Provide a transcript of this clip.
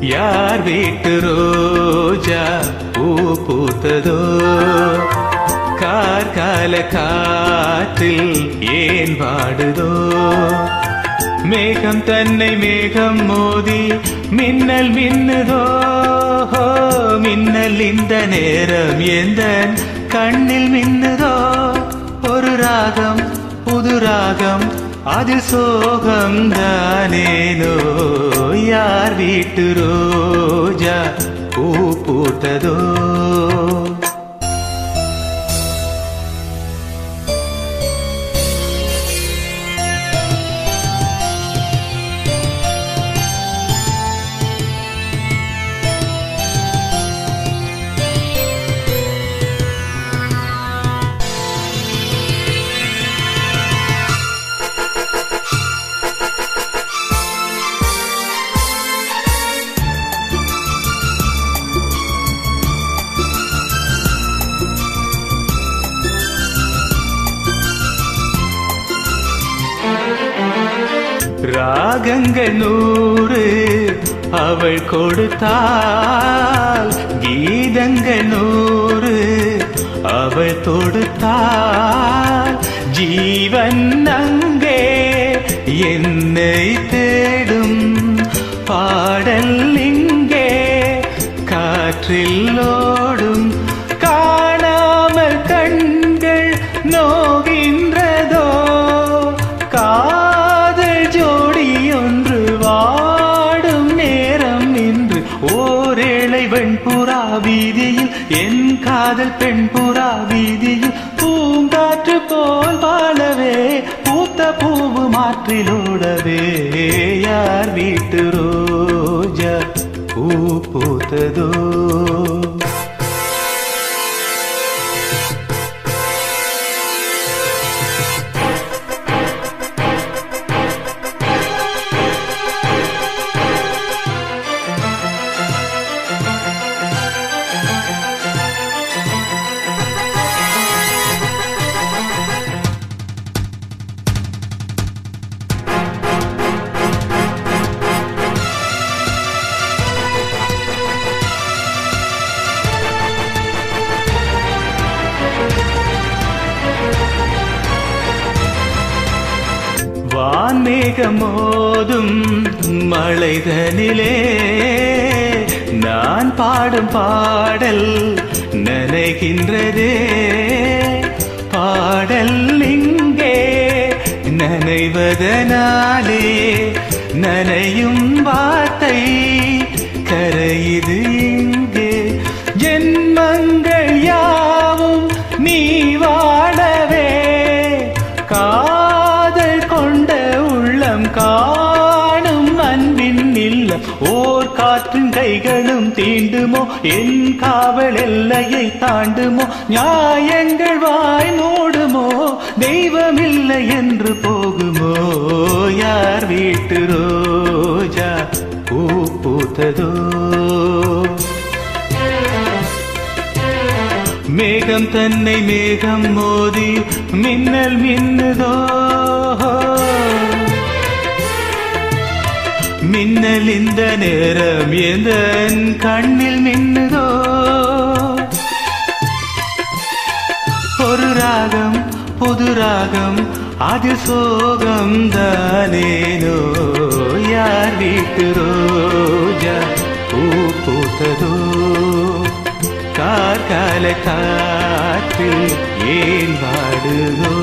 யார் வீட்டு ரோஜா பூ பூத்ததோ கார்கால காற்றில் ஏன் வாடுதோ மேகம் தன்னை மேகம் மோதி மின்னல் மின்னுதோ மின்னல் இந்த நேரம் எந்த கண்ணில் மின்னுதோ ஒரு ராகம் புது ராகம் அது சோகம் தானேனோ யார் வீட்டு ரோஜா பூ பூத்ததோ ராகங்கள் 100 அவள் கொடுத்தாள் கீதங்கள் 100 அவள் தொடுத்தாள் ஜீவன் அங்கே என்னை தேடும் பாடல் இங்கே காற்றில் ஓடும் காணாமல் கண்கள் நோகின்றதோ வெண்புறா வீதியில் என் காதல் பெண்புறா வீதியில் பூங்காற்று போல் வாழவே பூத்த பூவு மாற்றிலோடவே யார் வீட்டு ரோஜா பூ பூத்ததோ வான்மேகமோதும் மழைதனிலே நான் பாடும் பாடல் நனைகின்றதே பாடல் இங்கே நனைவதனாலே நனையும் வார்த்தை கரையுது இங்கே ஜென்மங்கள் யாவும் நீ வாழவே காணும் அன்பின் இல்ல ஓர் காற்றின் கைகளும் தீண்டுமோ என் காவல் எல்லையை தாண்டுமோ நியாயங்கள் வாய் மூடுமோ தெய்வமில்லை என்று போகுமோ யார் வீட்டு ரோஜா பூ பூத்ததோ மேகம் தன்னை மேகம் மோதி மின்னல் மின்னுதோ மின்னல் இந்த நேரம் எந்த கண்ணில் மின்னுதோ ஒரு ராகம் புது ராகம் அது சோகம் தானேனோ யார் வீட்டு ரோஜா பூ பூத்ததோ கார்கால காற்றில் ஏன் வாடுதோ